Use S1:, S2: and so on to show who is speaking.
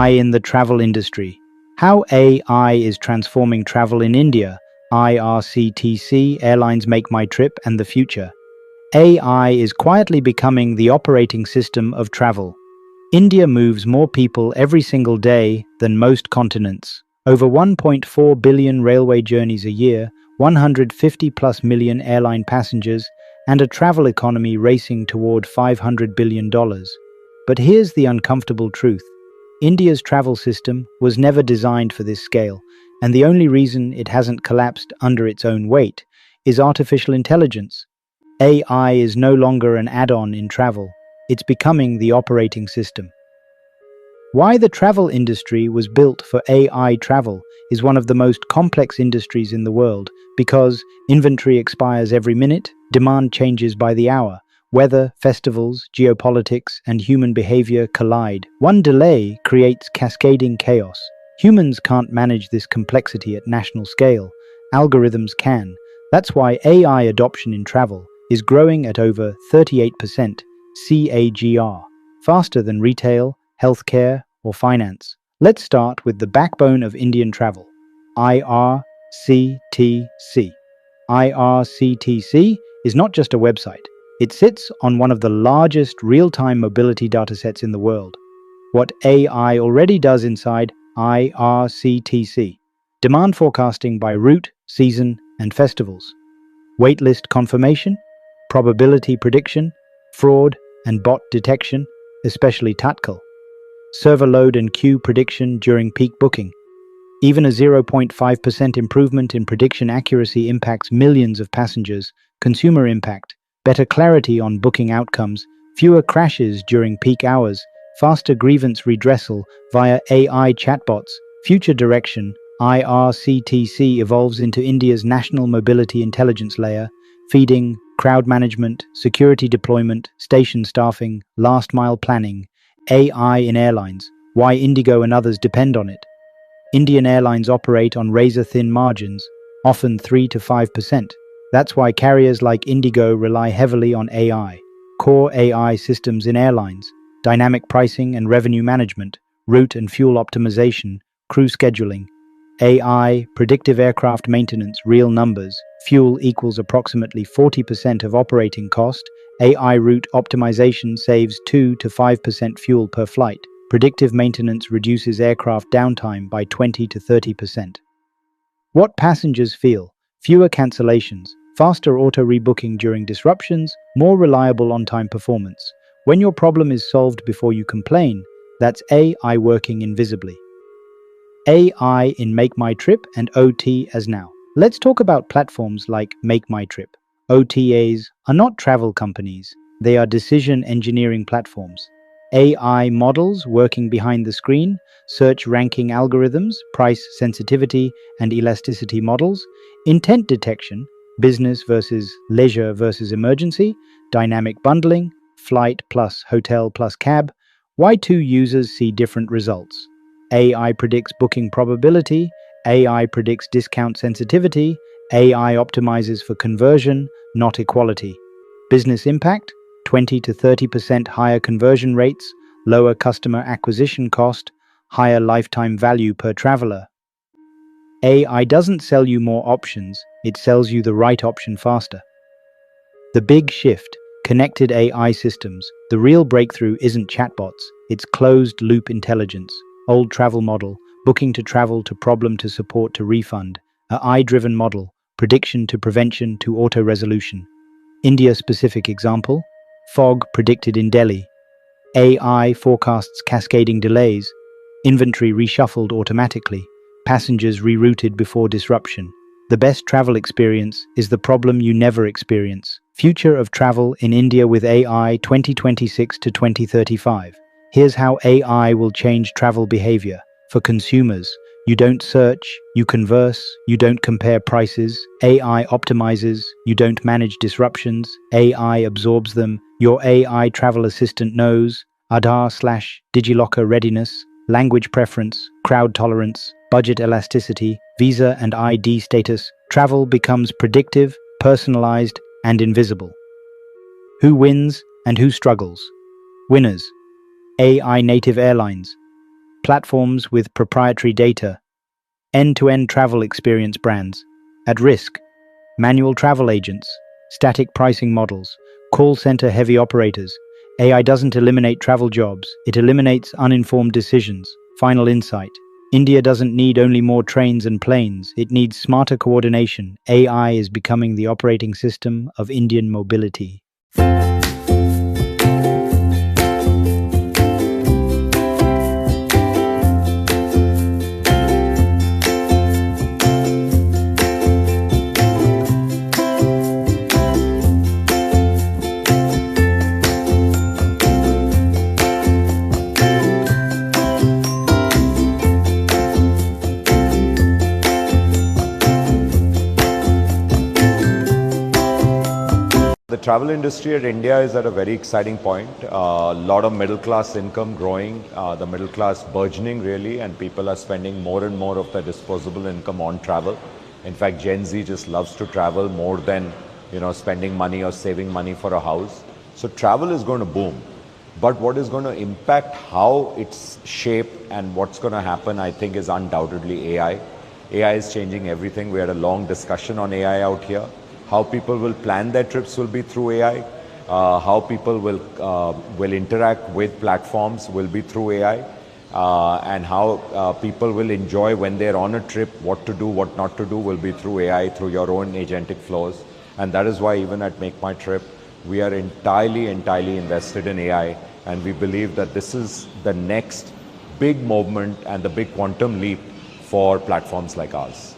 S1: AI in the travel industry. How AI is transforming travel in India, IRCTC, Airlines MakeMyTrip, and the future. AI is quietly becoming the operating system of travel. India moves more people every single day than most continents. Over 1.4 billion railway journeys a year, 150 plus million airline passengers, and a travel economy racing toward $500 billion. But here's the uncomfortable truth. India's travel system was never designed for this scale, and the only reason it hasn't collapsed under its own weight is artificial intelligence. AI is no longer an add-on in travel, it's becoming the operating system. Why the travel industry was built for AI travel is one of the most complex industries in the world because inventory expires every minute, demand changes by the hour, weather, festivals, geopolitics, and human behavior collide. One delay creates cascading chaos. Humans can't manage this complexity at national scale. Algorithms can. That's why AI adoption in travel is growing at over 38% CAGR, faster than retail, healthcare, or finance. Let's start with the backbone of Indian travel, IRCTC. IRCTC is not just a website. It sits on one of the largest real-time mobility datasets in the world. What AI already does inside IRCTC: demand forecasting by route, season, and festivals, waitlist confirmation, probability prediction, fraud and bot detection, especially Tatkal, server load and queue prediction during peak booking. Even a 0.5% improvement in prediction accuracy impacts millions of passengers. Consumer impact: better clarity on booking outcomes, fewer crashes during peak hours, faster grievance redressal via AI chatbots. Future direction: IRCTC evolves into India's national mobility intelligence layer, feeding crowd management, security deployment, station staffing, last-mile planning. AI in airlines: why IndiGo and others depend on it. Indian airlines operate on razor-thin margins, often 3 to 5%. That's why carriers like IndiGo rely heavily on AI. Core AI systems in airlines: dynamic pricing and revenue management, route and fuel optimization, crew scheduling. AI, predictive aircraft maintenance, real numbers. Fuel equals approximately 40% of operating cost. AI route optimization saves 2 to 5% fuel per flight. Predictive maintenance reduces aircraft downtime by 20 to 30%. What passengers feel: fewer cancellations, faster auto-rebooking during disruptions, more reliable on-time performance. When your problem is solved before you complain, that's AI working invisibly. AI in MakeMyTrip and OT as now. Let's talk about platforms like MakeMyTrip. OTAs are not travel companies, they are decision engineering platforms. AI models working behind the screen, search ranking algorithms, price sensitivity and elasticity models, intent detection, business versus leisure versus emergency, dynamic bundling, flight plus hotel plus cab. Why two users see different results. AI predicts booking probability, AI predicts discount sensitivity, AI optimizes for conversion, not equality. Business impact: 20 to 30% higher conversion rates, lower customer acquisition cost, higher lifetime value per traveler. AI doesn't sell you more options, it sells you the right option faster. The big shift: connected AI systems. The real breakthrough isn't chatbots, it's closed-loop intelligence. Old travel model: booking to travel to problem to support to refund. AI-driven model: prediction to prevention to auto-resolution. India-specific example: fog predicted in Delhi. AI forecasts cascading delays. Inventory reshuffled automatically. Passengers rerouted before disruption. The best travel experience is the problem you never experience. Future of travel in India with AI 2026 to 2035. Here's how AI will change travel behavior. For consumers: you don't search, you converse, you don't compare prices. AI optimizes, you don't manage disruptions. AI absorbs them. Your AI travel assistant knows. Aadhaar/DigiLocker readiness, language preference, crowd tolerance, budget elasticity, visa and ID status. Travel becomes predictive, personalized, and invisible. Who wins and who struggles? Winners: AI native airlines. platforms with proprietary data, end-to-end travel experience brands, at risk, manual travel agents, static pricing models, call center heavy operators. AI doesn't eliminate travel jobs, it eliminates uninformed decisions. Final insight. India doesn't need only more trains and planes, it needs smarter coordination. AI is becoming the operating system of Indian mobility.
S2: The travel industry at India is at a very exciting point. A lot of middle class income growing, the middle class burgeoning really, and people are spending more and more of their disposable income on travel. In fact, Gen Z just loves to travel more than spending money or saving money for a house. So travel is going to boom. But what is going to impact how it's shaped and what's going to happen, I think, is undoubtedly AI. AI is changing everything. We had a long discussion on AI out here. How people will plan their trips will be through AI. How people will interact with platforms will be through AI. And how people will enjoy when they're on a trip, what to do, what not to do will be through AI, through your own agentic flows. And that is why even at MakeMyTrip, we are entirely invested in AI. And we believe that this is the next big movement and the big quantum leap for platforms like ours.